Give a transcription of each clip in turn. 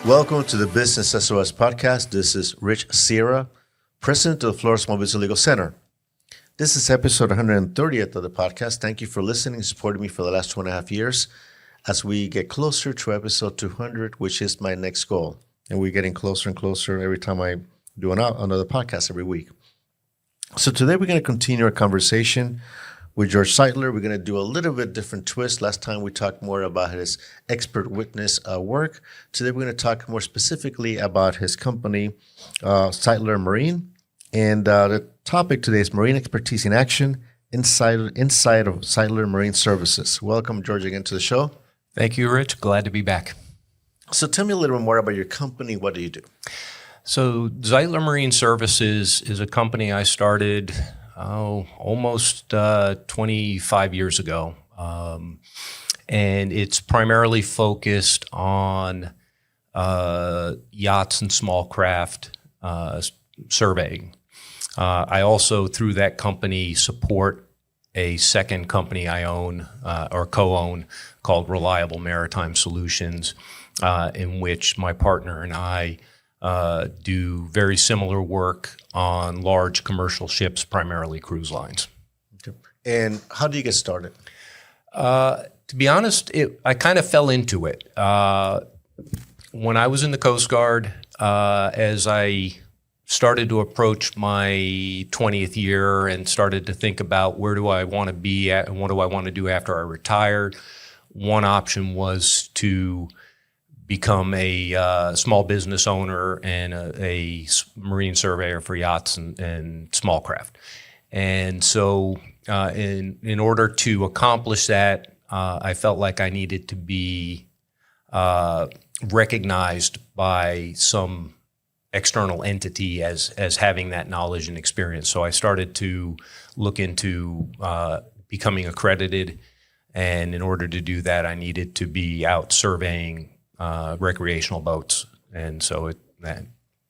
Welcome to the Business SOS podcast. This is Rich Sierra, President of the Florida Small Business Legal Center. This is episode 130th of the podcast. Thank you for listening and supporting me for the last 2.5 years as we get closer to episode 200, which is my next goal. And we're getting closer and closer every time I do another podcast every week. So today we're going to continue our conversation with George Zeitler. We're going to do a little bit different twist. Last time we talked more about his expert witness work. Today we're going to talk more specifically about his company, Zeitler Marine. And the topic today is Marine Expertise in Action inside of Zeitler Marine Services. Welcome, George, again to the show. Thank you, Rich. Glad to be back. So tell me a little bit more about your company. What do you do? So Zeitler Marine Services is a company I started almost 25 years ago. And it's primarily focused on yachts and small craft surveying. I also, through that company, support a second company I own or co-own called Reliable Maritime Solutions, in which my partner and I do very similar work on large commercial ships, primarily cruise lines. Okay. And how do you get started? To be honest, I kind of fell into it. When I was in the Coast Guard, as I started to approach my 20th year and started to think about where do I want to be at and what do I want to do after I retired, one option was to become a small business owner and a marine surveyor for yachts and small craft. And so in order to accomplish that, I felt like I needed to be recognized by some external entity as having that knowledge and experience. So I started to look into becoming accredited. And in order to do that, I needed to be out surveying recreational boats, and so that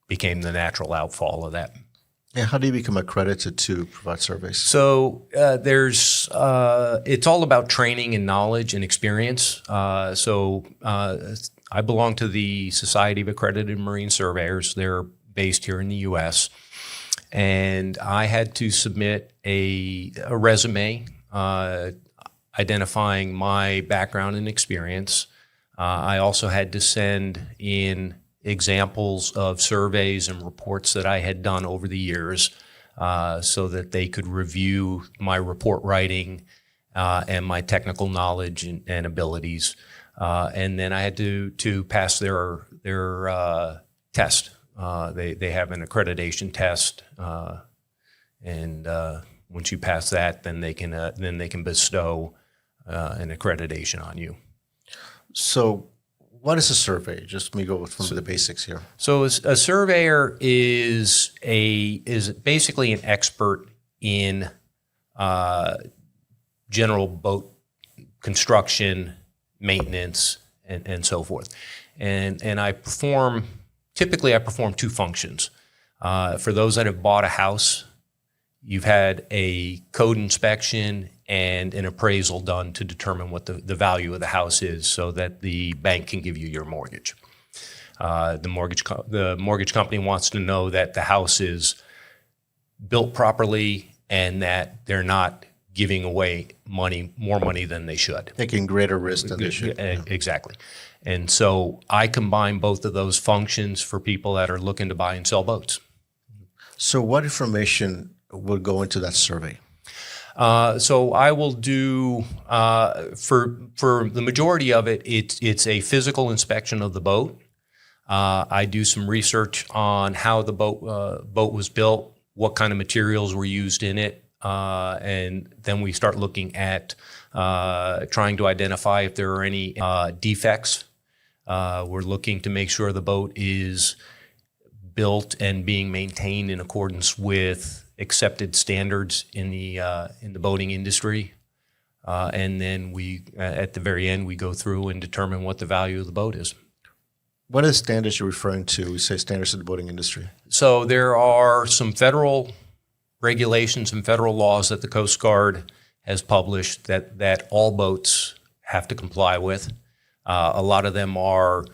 became the natural outfall of that. And how do you become accredited to provide surveys? So it's all about training and knowledge and experience. So I belong to the Society of Accredited Marine Surveyors. They're based here in the U.S., and I had to submit a resume identifying my background and experience. I also had to send in examples of surveys and reports that I had done over the years so that they could review my report writing and my technical knowledge and abilities. And then I had to pass their test. They have an accreditation test, and once you pass that, then they can bestow an accreditation on you. So what is a survey? Just let me go from the basics here. So a surveyor is basically an expert in general boat construction, maintenance, and so forth. And I perform two functions. For those that have bought a house, you've had a code inspection and an appraisal done to determine what the value of the house is so that the bank can give you your mortgage. The mortgage company wants to know that the house is built properly and that they're not giving away more money than they should. Taking greater risk than they should. Exactly. And so I combine both of those functions for people that are looking to buy and sell boats. So what information would go into that survey? So I will do for the majority of it. It's a physical inspection of the boat. I do some research on how the boat was built, what kind of materials were used in it, and then we start looking at trying to identify if there are any defects. We're looking to make sure the boat is built and being maintained in accordance with accepted standards in the boating industry, and then we at the very end we go through and determine what the value of the boat is. What are the standards you're referring to? We say standards in the boating industry. So there are some federal regulations and federal laws that the Coast Guard has published that all boats have to comply with. A lot of them are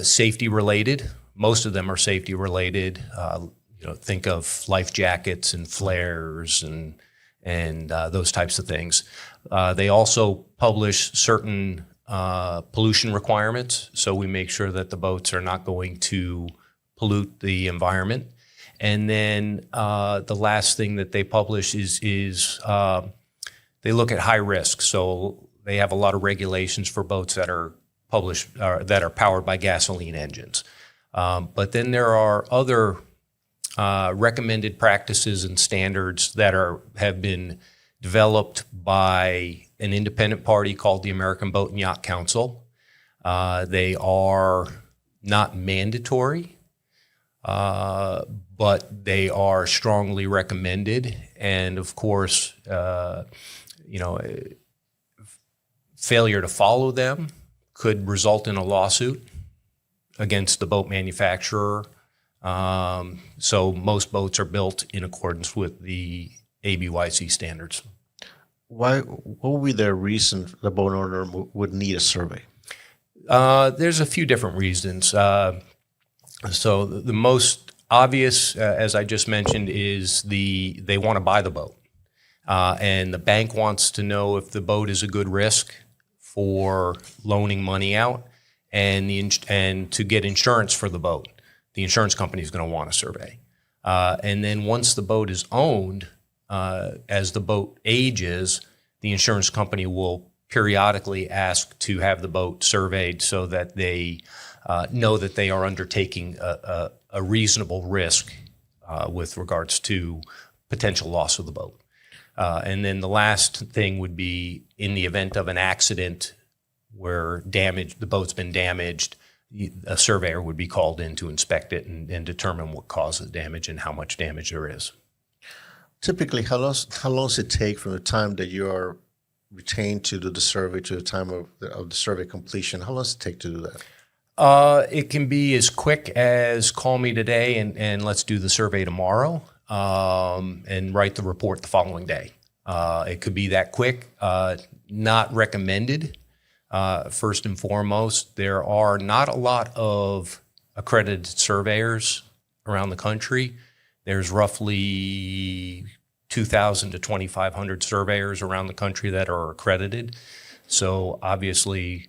Safety related. Most of them are safety related. Think of life jackets and flares and those types of things. They also publish certain pollution requirements, so we make sure that the boats are not going to pollute the environment. And then the last thing that they publish is they look at high risk. So they have a lot of regulations for boats that are published that are powered by gasoline engines. But then there are other recommended practices and standards that have been developed by an independent party called the American Boat and Yacht Council. They are not mandatory, but they are strongly recommended. And of course, failure to follow them could result in a lawsuit against the boat manufacturer. So most boats are built in accordance with the ABYC standards. What would be the reason the boat owner would need a survey? There's a few different reasons. So the most obvious, as I just mentioned, is they want to buy the boat. And the bank wants to know if the boat is a good risk for loaning money out and to get insurance for the boat. The insurance company is going to want a survey. And then once the boat is owned, as the boat ages, the insurance company will periodically ask to have the boat surveyed so that they know that they are undertaking a reasonable risk with regards to potential loss of the boat. And then the last thing would be in the event of an accident where the boat's been damaged, a surveyor would be called in to inspect it and determine what caused the damage and how much damage there is. Typically, how long does it take from the time that you are retained to do the survey to the time of the survey completion? How long does it take to do that? It can be as quick as call me today and let's do the survey tomorrow and write the report the following day. It could be that quick. Not recommended. First and foremost, there are not a lot of accredited surveyors around the country. There's roughly 2,000 to 2,500 surveyors around the country that are accredited. So obviously,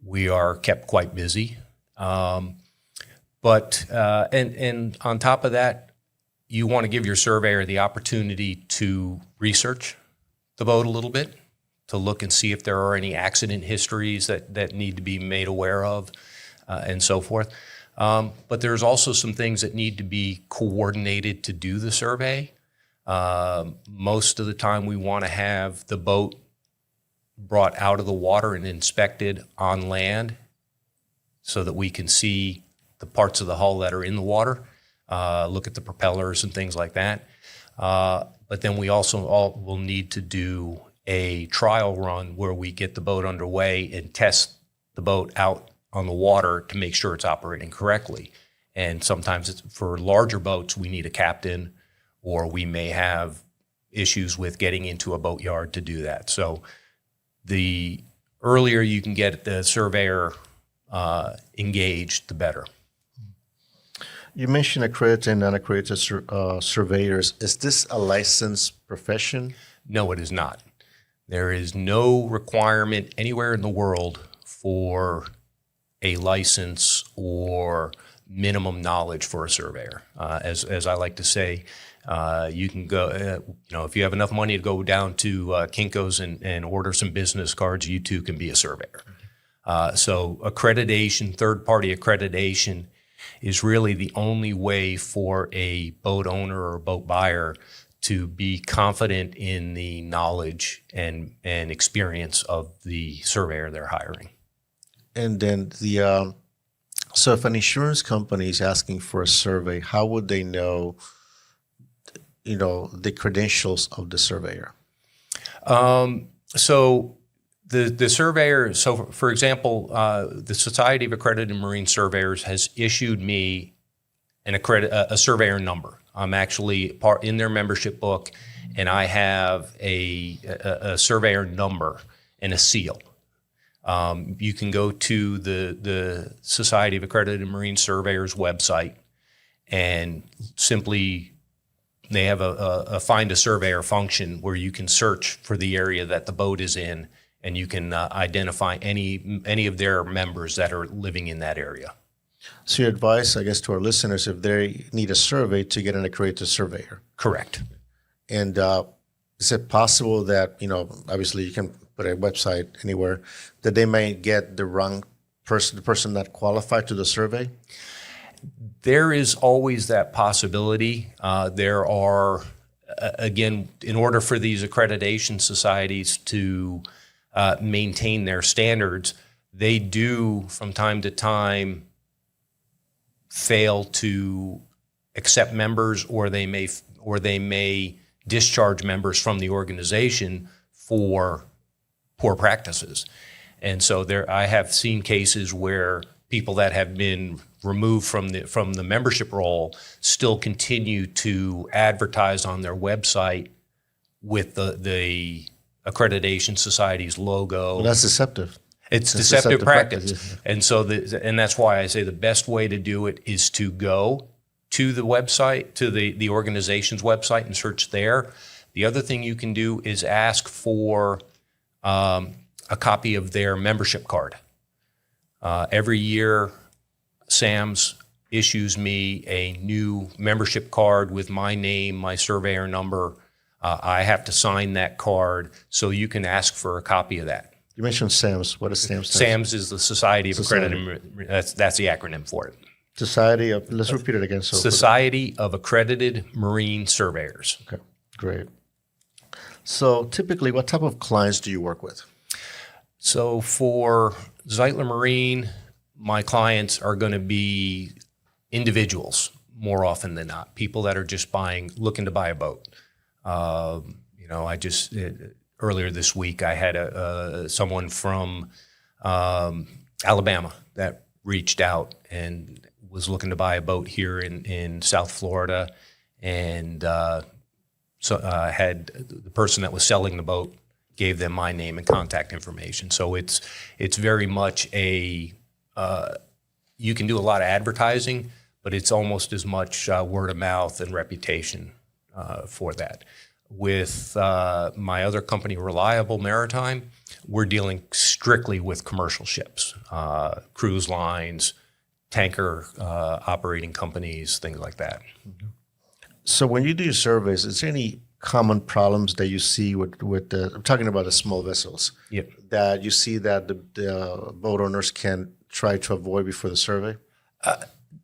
we are kept quite busy. But on top of that, you want to give your surveyor the opportunity to research the boat a little bit, to look and see if there are any accident histories that need to be made aware of, and so forth. But there's also some things that need to be coordinated to do the survey. Most of the time we want to have the boat brought out of the water and inspected on land so that we can see the parts of the hull that are in the water, look at the propellers and things like that. But then we also will need to do a trial run where we get the boat underway and test the boat out on the water to make sure it's operating correctly. And sometimes for larger boats, we need a captain, or we may have issues with getting into a boatyard to do that. So the earlier you can get the surveyor engaged, the better. You mentioned accredited and non-accredited surveyors. Is this a licensed profession? No, it is not. There is no requirement anywhere in the world for a license or minimum knowledge for a surveyor. As I like to say, you can go, if you have enough money to go down to Kinko's and order some business cards, you too can be a surveyor. So accreditation, third-party accreditation, is really the only way for a boat owner or boat buyer to be confident in the knowledge and experience of the surveyor they're hiring. And then so if an insurance company is asking for a survey, how would they know, the credentials of the surveyor? So the surveyor, so for example, the Society of Accredited Marine Surveyors has issued me a surveyor number. I'm actually in their membership book, and I have a surveyor number and a seal. You can go to the Society of Accredited Marine Surveyors website and simply they have a find a surveyor function where you can search for the area that the boat is in, and you can identify any of their members that are living in that area. So your advice, I guess, to our listeners, if they need a survey, to get an accredited surveyor. Correct. And is it possible that, obviously you can put a website anywhere, that they may get the wrong person, the person not qualified to the survey? There is always that possibility. There are, again, in order for these accreditation societies to maintain their standards, they do from time to time fail to accept members, or they may discharge members from the organization for poor practices. And so I have seen cases where people that have been removed from the membership roll still continue to advertise on their website with the accreditation society's logo. Well, that's deceptive. It's deceptive practice. And so and that's why I say the best way to do it is to go to the website, to the organization's website, and search there. The other thing you can do is ask for a copy of their membership card. Every year, SAMS issues me a new membership card with my name, my surveyor number. I have to sign that card, so you can ask for a copy of that. You mentioned SAMS. What is SAMS? SAMS is the Society of Accredited. That's the acronym for it. Society of. Let's repeat it again. Society of Accredited Marine Surveyors. Okay, great. So typically, what type of clients do you work with? So for Zeitler Marine, my clients are going to be individuals more often than not. People that are just looking to buy a boat. I just earlier this week I had someone from Alabama that reached out and was looking to buy a boat here in South Florida, and so had the person that was selling the boat gave them my name and contact information. So it's very much you can do a lot of advertising, but it's almost as much word of mouth and reputation for that. With my other company, Reliable Maritime, we're dealing strictly with commercial ships, cruise lines, tanker operating companies, things like that. So when you do your surveys, is there any common problems that you see with I'm talking about the small vessels, Yep. that you see that the boat owners can try to avoid before the survey?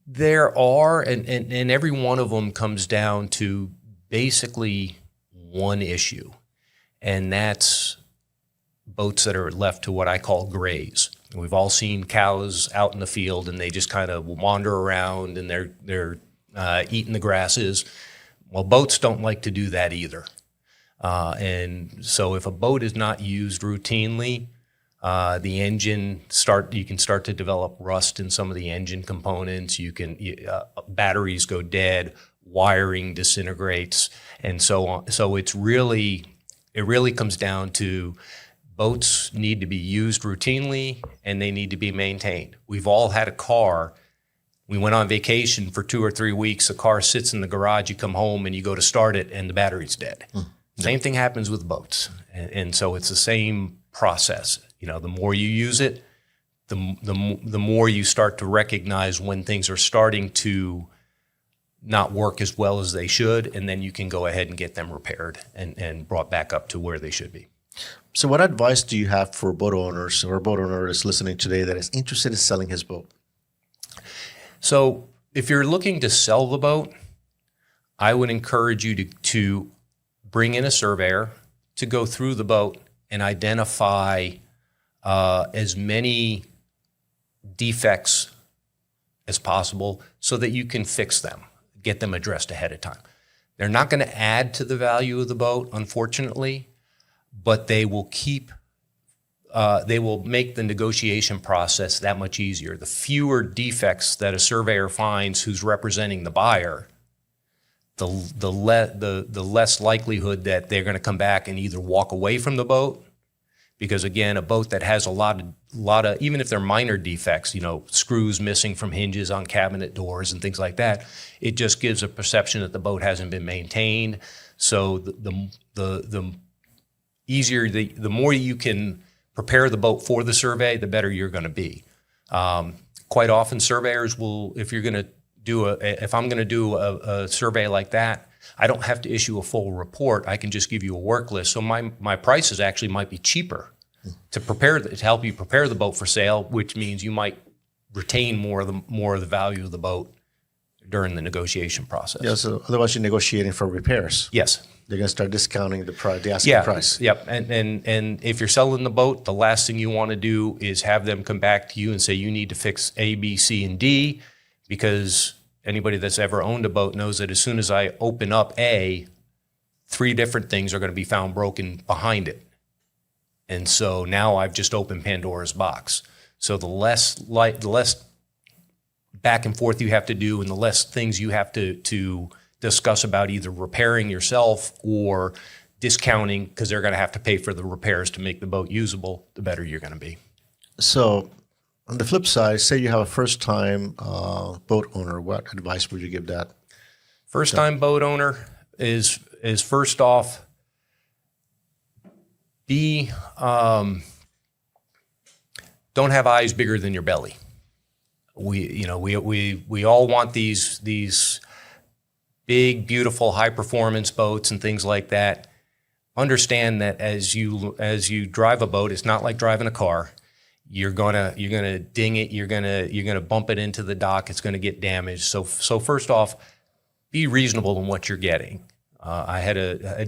There are, and every one of them comes down to basically one issue, and that's boats that are left to what I call graze. We've all seen cows out in the field, and they just kind of wander around, and they're eating the grasses. Well, boats don't like to do that either. And so if a boat is not used routinely, the engine you can start to develop rust in some of the engine components. Batteries go dead, wiring disintegrates, and so on. So it really comes down to boats need to be used routinely and they need to be maintained. We've all had a car. We went on vacation for 2 or 3 weeks. The car sits in the garage. You come home and you go to start it, and the battery's dead. Same thing happens with boats, and so it's the same process. The more you use it, the more you start to recognize when things are starting to not work as well as they should, and then you can go ahead and get them repaired and brought back up to where they should be. So what advice do you have for boat owners, or a boat owner is listening today that is interested in selling his boat? So if you're looking to sell the boat, I would encourage you to bring in a surveyor to go through the boat and identify as many defects as possible so that you can fix them, get them addressed ahead of time. They're not going to add to the value of the boat, unfortunately, but they will make the negotiation process that much easier. The fewer defects that a surveyor finds who's representing the buyer, the less likelihood that they're going to come back and either walk away from the boat Because again, a boat that has a lot of, even if they're minor defects, screws missing from hinges on cabinet doors and things like that, it just gives a perception that the boat hasn't been maintained. So the easier, the more you can prepare the boat for the survey, the better you're going to be. Quite often, surveyors will, if I'm going to do a survey like that, I don't have to issue a full report. I can just give you a work list. So my prices actually might be cheaper to help you prepare the boat for sale, which means you might retain more of the value of the boat during the negotiation process. Yeah, so otherwise you're negotiating for repairs. Yes. They're going to start discounting the asking price. Yep. And if you're selling the boat, the last thing you want to do is have them come back to you and say you need to fix A, B, C, and D, because anybody that's ever owned a boat knows that as soon as I open up A, 3 different things are going to be found broken behind it. And so now I've just opened Pandora's box. So the less back and forth you have to do, and the less things you have to discuss about either repairing yourself or discounting, because they're going to have to pay for the repairs to make the boat usable, the better you're going to be. So on the flip side, say you have a first-time boat owner, what advice would you give that? First-time boat owner is first off, don't have eyes bigger than your belly. We all want these big, beautiful, high-performance boats and things like that. Understand that as you drive a boat, it's not like driving a car. You're gonna ding it. You're gonna bump it into the dock. It's gonna get damaged. So first off, be reasonable in what you're getting. I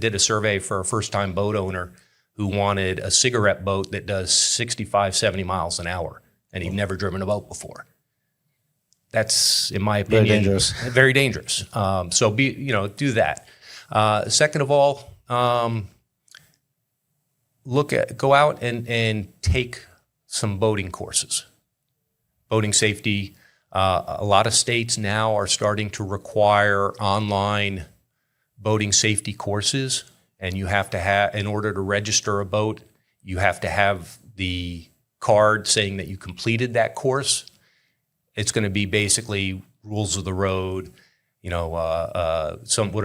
did a survey for a first-time boat owner who wanted a cigarette boat that does 65, 70 miles an hour, and he'd never driven a boat before. That's, in my opinion, very dangerous. Very dangerous. So do that. Second of all, go out and take some boating courses. Boating safety. A lot of states now are starting to require online boating safety courses, and you have to have, in order to register a boat, you have to have the card saying that you completed that course. It's going to be basically rules of the road, what are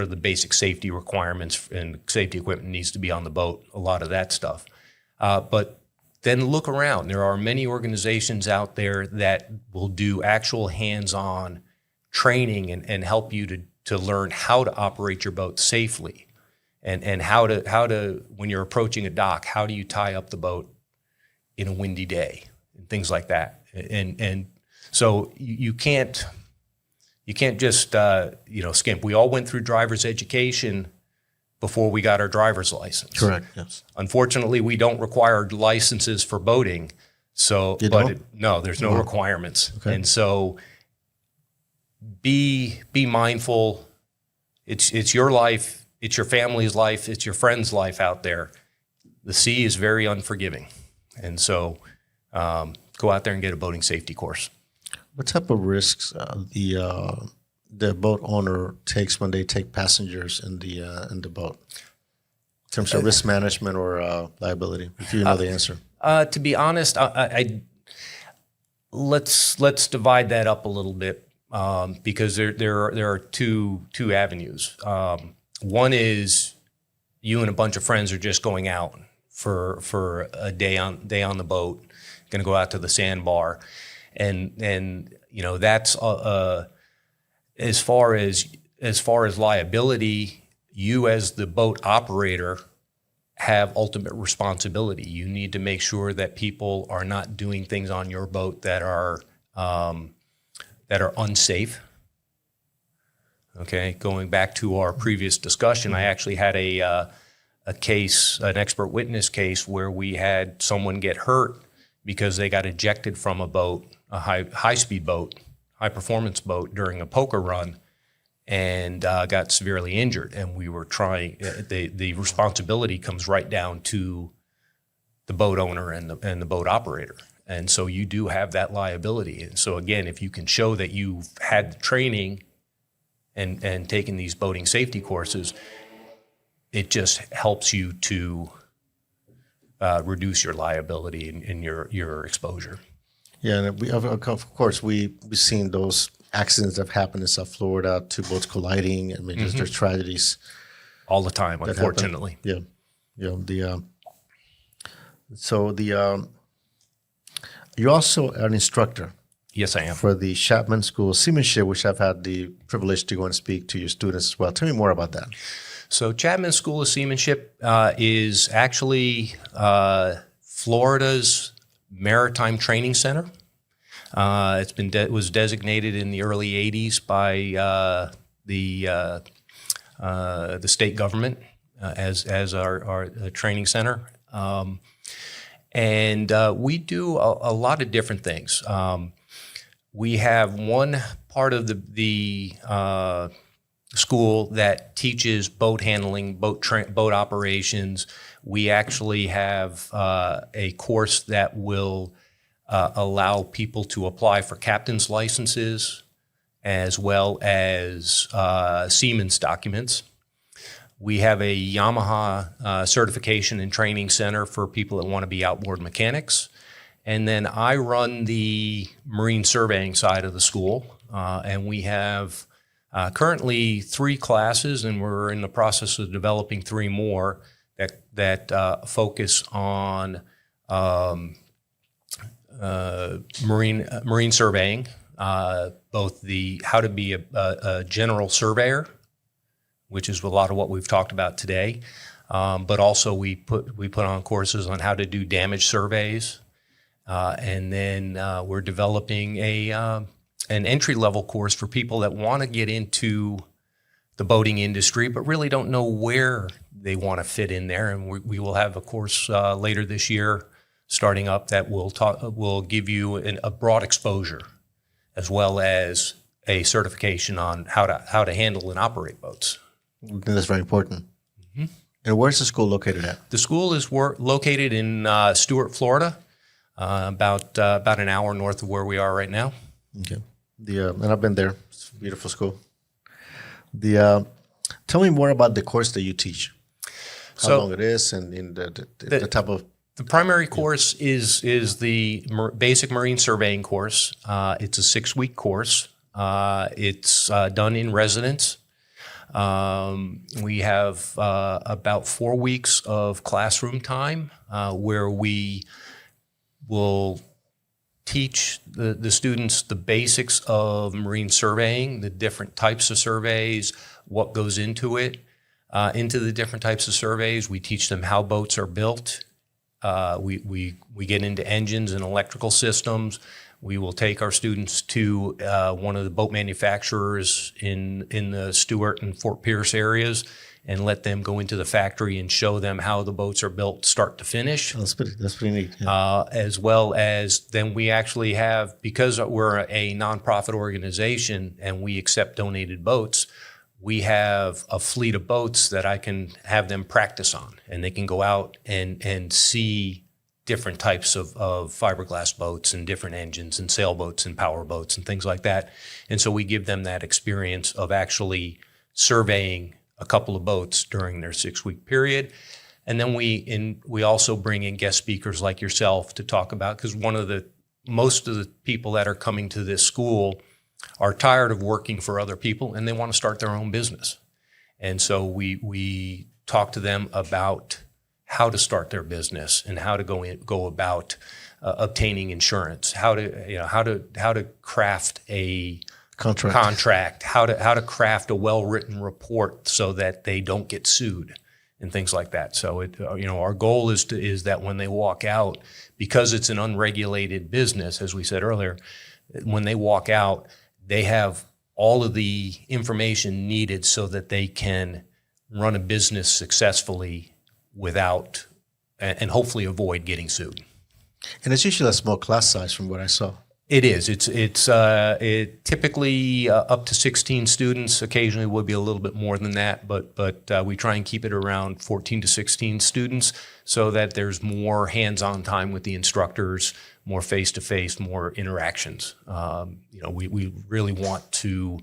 the basic safety requirements, and safety equipment needs to be on the boat, a lot of that stuff. But then look around. There are many organizations out there that will do actual hands-on training and help you to learn how to operate your boat safely, and how to when you're approaching a dock, how do you tie up the boat in a windy day and things like that. And so you can't just skimp. We all went through driver's education before we got our driver's license. Correct. Yes. Unfortunately, we don't require licenses for boating. So, no, there's no requirements. Okay. And so, be mindful. It's your life. It's your family's life. It's your friend's life out there. The sea is very unforgiving, and so go out there and get a boating safety course. What type of risks the boat owner takes when they take passengers in the boat, in terms of risk management or liability? If you know the answer. To be honest, let's divide that up a little bit, because there are two avenues. One is you and a bunch of friends are just going out for a day on the boat, going to go out to the sandbar, and that's as far as liability, you as the boat operator have ultimate responsibility. You need to make sure that people are not doing things on your boat that are unsafe. Okay, going back to our previous discussion, I actually had a case, an expert witness case, where we had someone get hurt because they got ejected from a boat, a high-speed boat, high-performance boat, during a poker run, and got severely injured. And we were trying. The responsibility comes right down to the boat owner and the boat operator. And so you do have that liability. And so again, if you can show that you've had the training and taken these boating safety courses, it just helps you to reduce your liability and your exposure. Yeah, and of course we've seen those accidents that have happened in South Florida, two boats colliding. I mean, there's tragedies All the time, unfortunately. happen. Yeah. You're also an instructor. Yes, I am. For the Chapman School of Seamanship, which I've had the privilege to go and speak to your students as well. Tell me more about that. So Chapman School of Seamanship is actually Florida's maritime training center. It was designated in the early '80s by the state government as our training center, and we do a lot of different things. We have one part of the school that teaches boat handling, boat operations. We actually have a course that will allow people to apply for captain's licenses as well as seaman's documents. We have a Yamaha certification and training center for people that want to be outboard mechanics. And then I run the marine surveying side of the school, and we have currently 3 classes, and we're in the process of developing 3 more that focus on marine surveying, both how to be a general surveyor, which is a lot of what we've talked about today, but also we put on courses on how to do damage surveys. And then we're developing an entry-level course for people that want to get into the boating industry but really don't know where they want to fit in there. And we will have a course later this year starting up that will give you a broad exposure as well as a certification on how to handle and operate boats. I think that's very important. Mm-hmm. And where's the school located at? The school is located in Stuart, Florida. About an hour north of where we are right now. Okay. And I've been there. It's a beautiful school. Tell me more about the course that you teach. How long it is, and in the type of. The primary course is the basic marine surveying course. It's a 6-week course. It's done in residence. We have about 4 weeks of classroom time where we will teach the students the basics of marine surveying, the different types of surveys, what goes into it, into the different types of surveys. We teach them how boats are built. We get into engines and electrical systems. We will take our students to one of the boat manufacturers in the Stuart and Fort Pierce areas and let them go into the factory and show them how the boats are built start to finish. That's pretty neat. Yeah. As well as then we actually have, because we're a nonprofit organization and we accept donated boats, we have a fleet of boats that I can have them practice on, and they can go out and see different types of fiberglass boats and different engines and sailboats and power boats and things like that. And so we give them that experience of actually surveying a couple of boats during their 6-week period. And then we also bring in guest speakers like yourself to talk about, because most of the people that are coming to this school are tired of working for other people and they want to start their own business. And so we talk to them about how to start their business and how to go about obtaining insurance, how to craft a contract, how to craft a well-written report so that they don't get sued and things like that. So our goal is that when they walk out, because it's an unregulated business, as we said earlier, when they walk out, they have all of the information needed so that they can run a business successfully without, and hopefully avoid getting sued. And it's usually a small class size from what I saw. It is. It's typically up to 16 students. Occasionally would be a little bit more than that, but we try and keep it around 14 to 16 students so that there's more hands-on time with the instructors, more face-to-face, more interactions. We really want to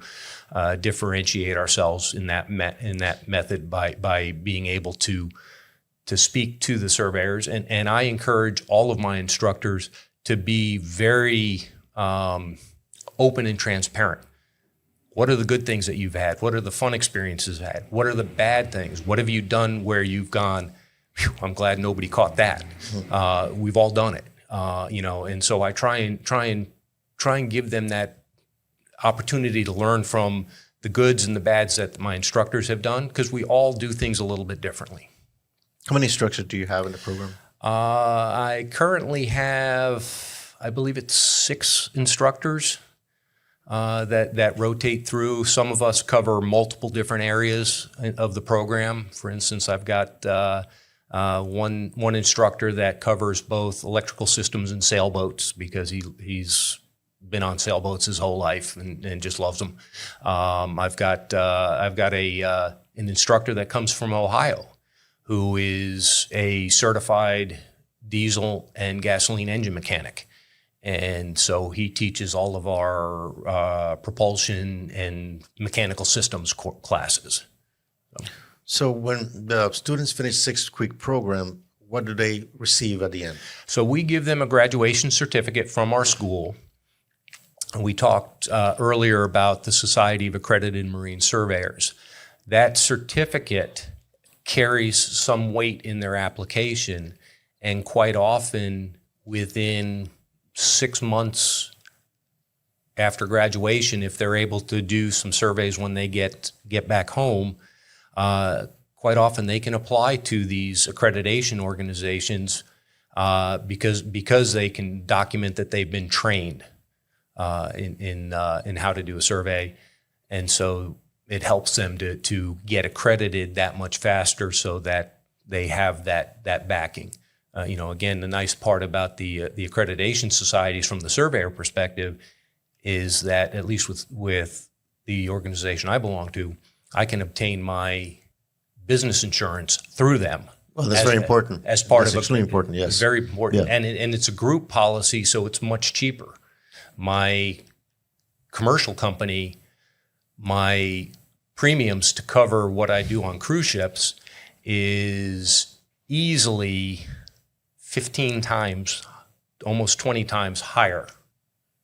differentiate ourselves in that method by being able to to speak to the surveyors, and I encourage all of my instructors to be very open and transparent. What are the good things that you've had? What are the fun experiences you've had? What are the bad things? What have you done where you've gone, "Phew, I'm glad nobody caught that." We've all done it, and so I try and give them that opportunity to learn from the goods and the bads that my instructors have done, because we all do things a little bit differently. How many instructors do you have in the program? I currently have, I believe it's 6 instructors that rotate through. Some of us cover multiple different areas of the program. For instance, I've got one instructor that covers both electrical systems and sailboats, because he's been on sailboats his whole life and just loves them. I've got an instructor that comes from Ohio, who is a certified diesel and gasoline engine mechanic. And so he teaches all of our propulsion and mechanical systems classes. So when the students finish 6-week program, what do they receive at the end? So we give them a graduation certificate from our school. And we talked earlier about the Society of Accredited Marine Surveyors. That certificate carries some weight in their application, and quite often within 6 months after graduation, if they're able to do some surveys when they get back home, quite often they can apply to these accreditation organizations because they can document that they've been trained in how to do a survey, and so it helps them to get accredited that much faster, so that they have that backing. Again, the nice part about the accreditation societies from the surveyor perspective is that, at least with the organization I belong to, I can obtain my business insurance through them. Well, that's very important. As part that's of extremely important. Yes, very important, Yeah. and it's a group policy, so it's much cheaper. My commercial company, my premiums to cover what I do on cruise ships is easily 15 times, almost 20 times higher.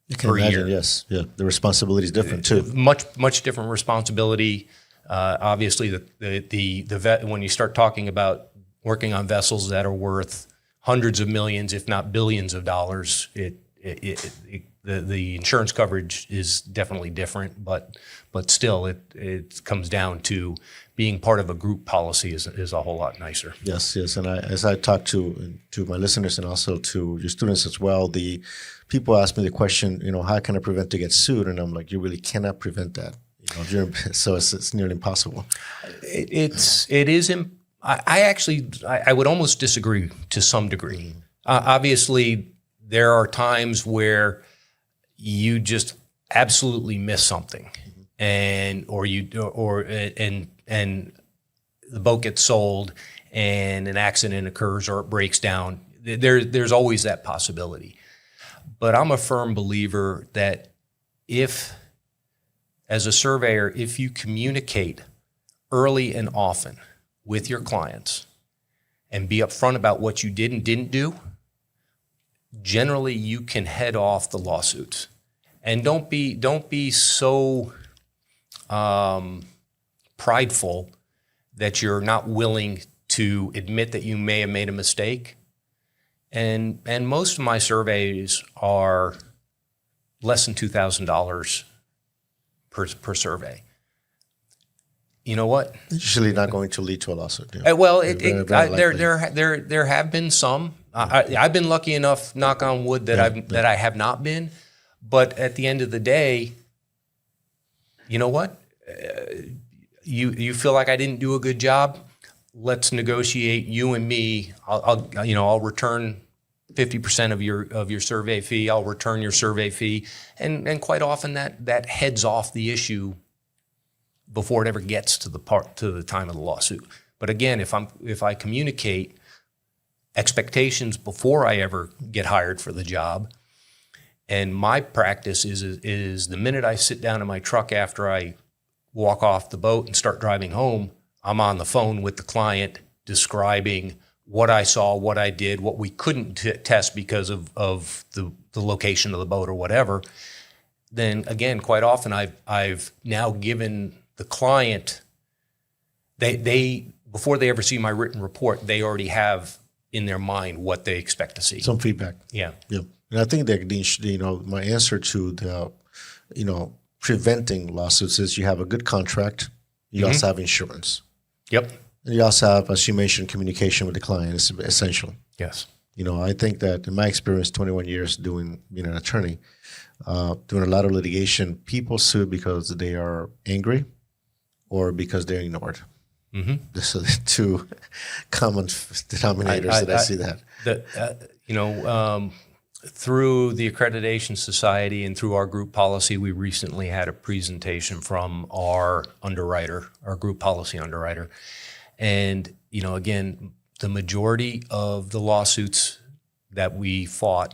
You can per imagine. year. Yes, yeah. The responsibility is different too. Much different responsibility. Obviously, when you start talking about working on vessels that are worth hundreds of millions, if not billions of dollars, the insurance coverage is definitely different, but still it comes down to being part of a group policy is a whole lot nicer. Yes, and as I talk to my listeners and also to your students as well, the people ask me the question, how can I prevent to get sued? And I'm like, you really cannot prevent that. So it's nearly impossible. I would almost disagree to some degree. Obviously, there are times where you just absolutely miss something, and the boat gets sold, and an accident occurs or it breaks down. There's always that possibility. But I'm a firm believer that as a surveyor, if you communicate early and often with your clients and be upfront about what you did and didn't do, generally you can head off the lawsuits. And don't be so prideful that you're not willing to admit that you may have made a mistake. And most of my surveys are less than $2,000 per survey. You know what? Usually not going to lead to a lawsuit. Yeah. Well, there have been some. I've been lucky enough, knock on wood, that I have not been. But at the end of the day, you know what? You feel like I didn't do a good job? Let's negotiate, you and me. I'll return 50% of your survey fee. I'll return your survey fee, and quite often that heads off the issue before it ever gets to the time of the lawsuit. But again, if I communicate expectations before I ever get hired for the job, and my practice is the minute I sit down in my truck after I walk off the boat and start driving home, I'm on the phone with the client describing what I saw, what I did, what we couldn't test because of the location of the boat or whatever, then again, quite often I've now given the client, they before they ever see my written report, they already have in their mind what they expect to see. Some feedback. Yeah. Yeah. And I think that, my answer to the, preventing lawsuits is you have a good contract. You also have insurance. Yep. And you also have, as you mentioned, communication with the client is essential. Yes. I think that in my experience, 21 years being an attorney, doing a lot of litigation, people sue because they are angry or because they're ignored. Mm-hmm. These are the two common denominators I see that. Through the Accreditation Society and through our group policy, we recently had a presentation from our underwriter, our group policy underwriter. And, again, the majority of the lawsuits that we fought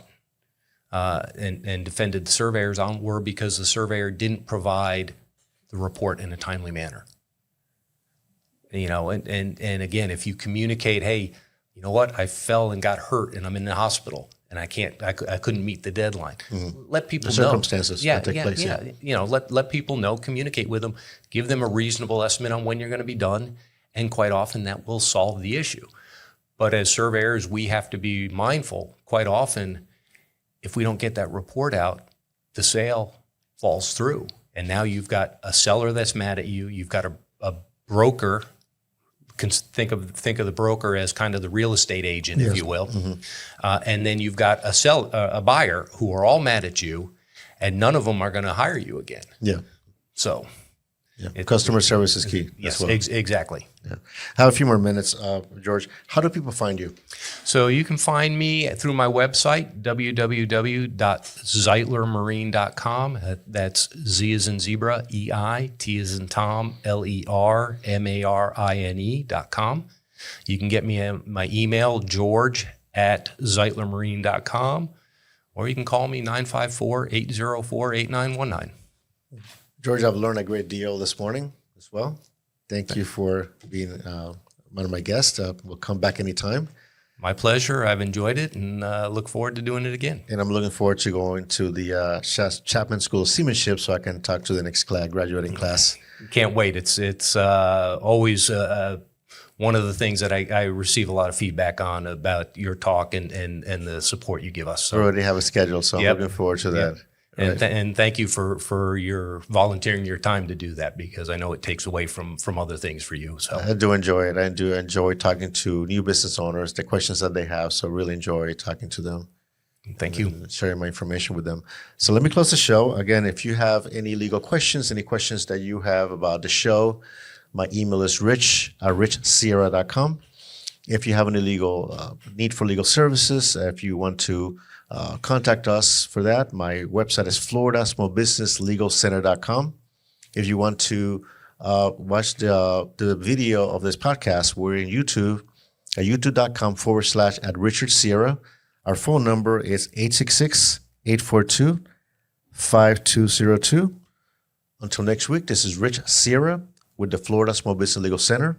and defended the surveyors on were because the surveyor didn't provide the report in a timely manner. And again, if you communicate, hey, you know what, I fell and got hurt and I'm in the hospital and I couldn't meet the deadline. Mm-hmm. Let people know. Circumstances that take place. Yeah. Let people know, communicate with them, give them a reasonable estimate on when you're going to be done. And quite often that will solve the issue. But as surveyors, we have to be mindful. Quite often, if we don't get that report out, the sale falls through. And now you've got a seller that's mad at you. You've got a broker. Think of the broker as kind of the real estate agent, if you will. Mm-hmm. And then you've got a buyer who are all mad at you, and none of them are going to hire you again. Yeah. So. Yeah. Customer service is key. Yes, well. Exactly. Yeah. I have a few more minutes, George. How do people find you? So you can find me through my website, www.zeitlermarine.com. That's Z as in zebra, E-I, T as in Tom, LERMARINE.com. You can get me my email, george@zeitlermarine.com, or you can call me 954-804-8919. George, I've learned a great deal this morning as well. Thank you for being one of my guests. We'll come back anytime. My pleasure. I've enjoyed it and look forward to doing it again. And I'm looking forward to going to the Chapman School of Seamanship so I can talk to the next graduating class. Can't wait. It's always one of the things that I receive a lot of feedback on about your talk and the support you give us. So. I already have a schedule, so I'm looking forward to that. And thank you for your volunteering your time to do that, because I know it takes away from other things for you. So I do enjoy it. I do enjoy talking to new business owners, the questions that they have. So really enjoy talking to them. Thank you. Sharing my information with them. So let me close the show. Again, if you have any legal questions, any questions that you have about the show, my email is rich@richsierra.com. If you have any legal need for legal services, if you want to contact us for that, my website is floridasmallbusinesslegalcenter.com. If you want to watch the video of this podcast, we're in YouTube at youtube.com/@RichardSierra. Our phone number is 866-842-5202. Until next week, this is Rich Sierra with the Florida Small Business Legal Center,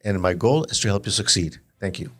and my goal is to help you succeed. Thank you.